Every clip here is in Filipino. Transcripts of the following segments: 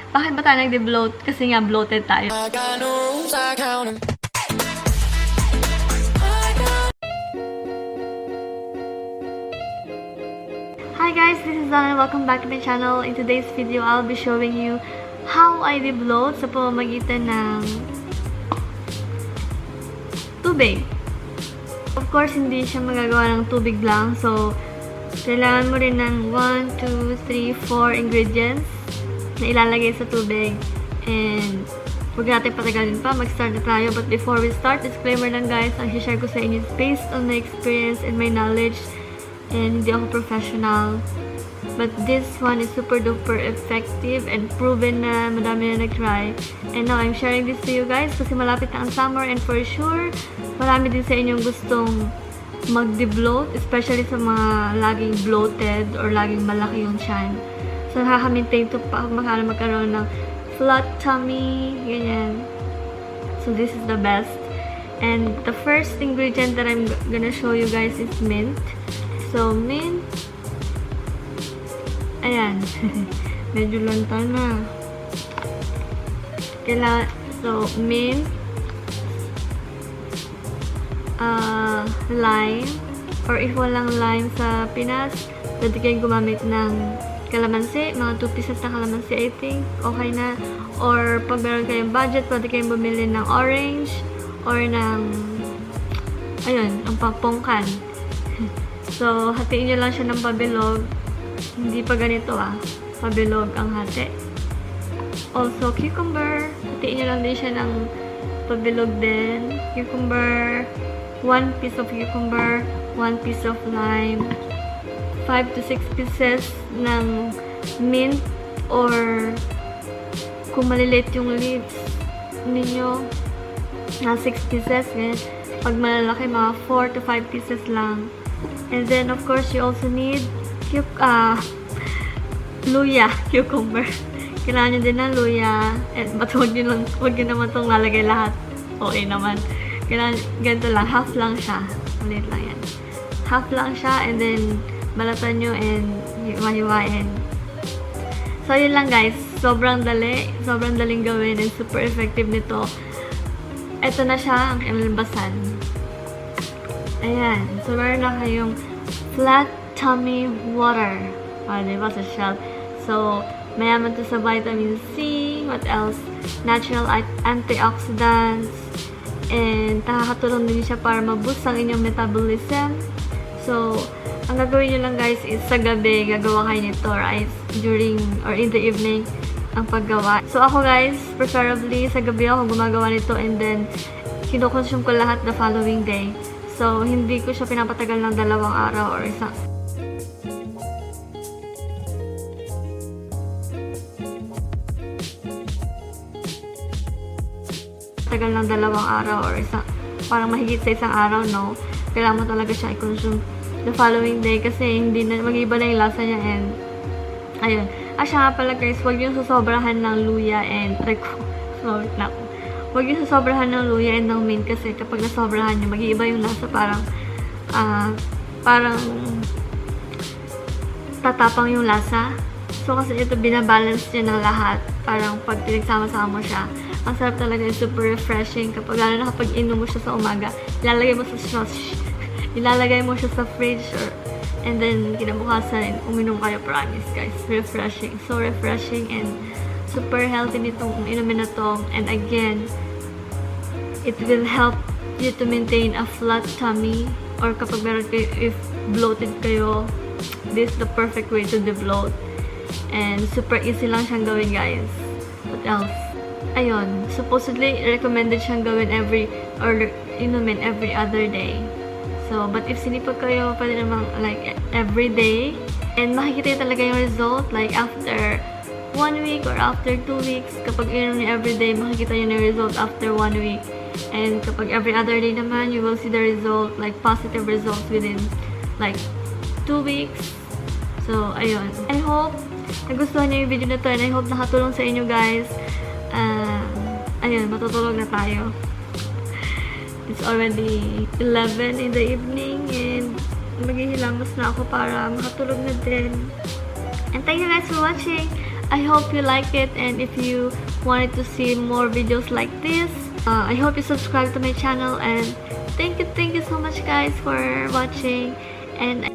Bakit ba tayo nagde-bloat? Kasi nga bloated tayo. Hi guys, this is Donna and welcome back to my channel. In today's video, I'll be showing you how I de-bloat sa pamamagitan ng tubig. Of course, hindi siya magagawa ng tubig lang. So, kailangan mo rin ng 1, 2, 3, 4 ingredients na ilalagay sa tubig. And, huwag natin patagalin pa. Mag-start na tayo. But before we start, disclaimer lang guys, ang share ko sa inyo is based on my experience and my knowledge. And hindi ako professional. But this one is super duper effective and proven na madami na nag-try. And now, I'm sharing this to you guys kasi malapit na ang summer and for sure, marami din sa inyong gustong mag-de-bloat, especially sa mga laging bloated or laging malaki yung tiyan. So, nakaka-maintain to pa magkaroon ng flat tummy, ganyan. So, this is the best. And the first ingredient that I'm gonna show you guys is mint. So, mint. Ayan. Medyo lanta na. Kailangan, so, mint. Lime. Or if walang lime sa Pinas, pwede kayong gumamit ng kalamansi. Mga 2 pieces na kalamansi, I think. Okay na. Or, pag meron kayong budget, pwede kayong bumili ng orange. Or ng, ayun, ang papongkan. So, hatiin nyo lang siya ng pabilog. Hindi pa ganito pabilog ang hati. Also, cucumber. Hatiin nyo lang din siya ng pabilog din. Cucumber. 1 piece of cucumber. 1 piece of lime. 5 to 6 pieces ng mint. Or, kung malilit yung leaves ninyo, na 6 pieces. Pag malalaki, mga 4 to 5 pieces lang. And then, of course, you also need luya, cucumber. Kailangan nyo din ng luya. But huwag nyo naman itong lalagay lahat. Okay naman. Kailangan, ganito lang. Half lang siya. Maliit lang yan. Half lang siya. And then, balatan nyo and mahiwain. So, yun lang guys. Sobrang dali. Sobrang daling gawin and super effective nito. Ito na siya, ang ilalbasan. Ayan. So, meron na kayong flat tummy water. Diba? Sa shelf. So, mayaman to sa vitamin C. What else? Natural antioxidants. And, nakakatulong din siya para maboost ang inyong metabolism. So, ang gagawin nyo lang guys is sa gabi, gagawa kayo nito, right? During, or in the evening, ang paggawa. So, ako guys, preferably, sa gabi ako gumagawa nito and then, kinukonsume ko lahat the following day. So, hindi ko siya pinapatagal ng 2 araw or isang. Tagal ng 2 araw or isang. Parang mahigit sa isang araw, no? Kailangan mo talaga siya i-consume the following day kasi hindi na, mag-iba na yung lasa niya and ayun. Siya nga pala guys, huwag yung susobrahan ng luya and huwag yung susobrahan ng luya and ng mint kasi kapag nasobrahan nyo, mag-iiba yung lasa parang tatapang yung lasa. So, kasi ito binabalance niya ng lahat. Parang pag pinagsama-sama mo siya, ang sarap talaga yung super refreshing. Lalo na kapag inom mo siya sa umaga, ilalagay mo siya sa fridge and then kinabukasan, uminom kayo, promise guys. Refreshing. So refreshing and super healthy nitong inumin na to. And again, it will help you to maintain a flat tummy or kapag meron kayo, if bloated kayo, this is the perfect way to de-bloat. And super easy lang siyang gawin guys. What else? Ayun, supposedly recommended siyang gawin inumin every other day. So, but if sinipag kayo, pwede namang like every day. And makikita talaga yung result like after 1 week or after 2 weeks. Kapag inom niyo everyday, makikita niyo yung result after 1 week. And kapag every other day naman, you will see the result, like positive results within like 2 weeks. So, ayun. I hope nagustuhan niyo yung video na to and I hope nakatulong sa inyo guys. Ayun, matutulog na tayo. It's already 11 in the evening and maghihilamos na ako para makatulog na din. And thank you guys for watching. I hope you like it, and if you wanted to see more videos like this, I hope you subscribe to my channel, and thank you so much guys for watching. And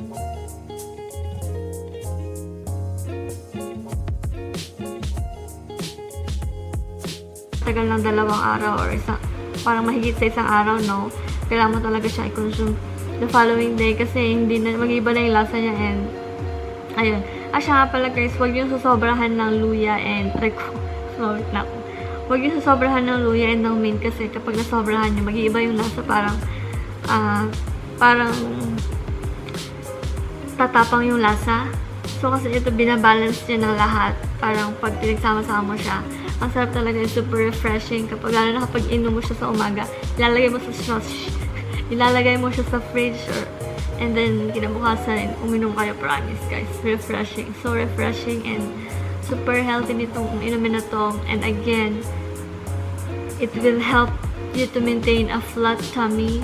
tagal ng 2 araw or parang mahigit sa 1 araw, no? Kailangan mo talaga siya i-consume the following day kasi hindi na, mag-iba na yung lasa niya, and ayun. Siya nga pala guys, huwag yung susobrahan ng luya and huwag yung susobrahan ng luya and ng mint kasi kapag nasobrahan nyo, mag-iiba yung lasa, parang tatapang yung lasa. So kasi ito binabalance niya ng lahat, parang pag pinagsama-sama mo siya, ang sarap talaga, yung super refreshing. Lalo na kapag inom mo siya sa umaga, ilalagay mo siya sa fridge, and then kinabukasan, uminom kayo, promise guys. Refreshing. So refreshing and super healthy nitong inumin na to. And again, it will help you to maintain a flat tummy.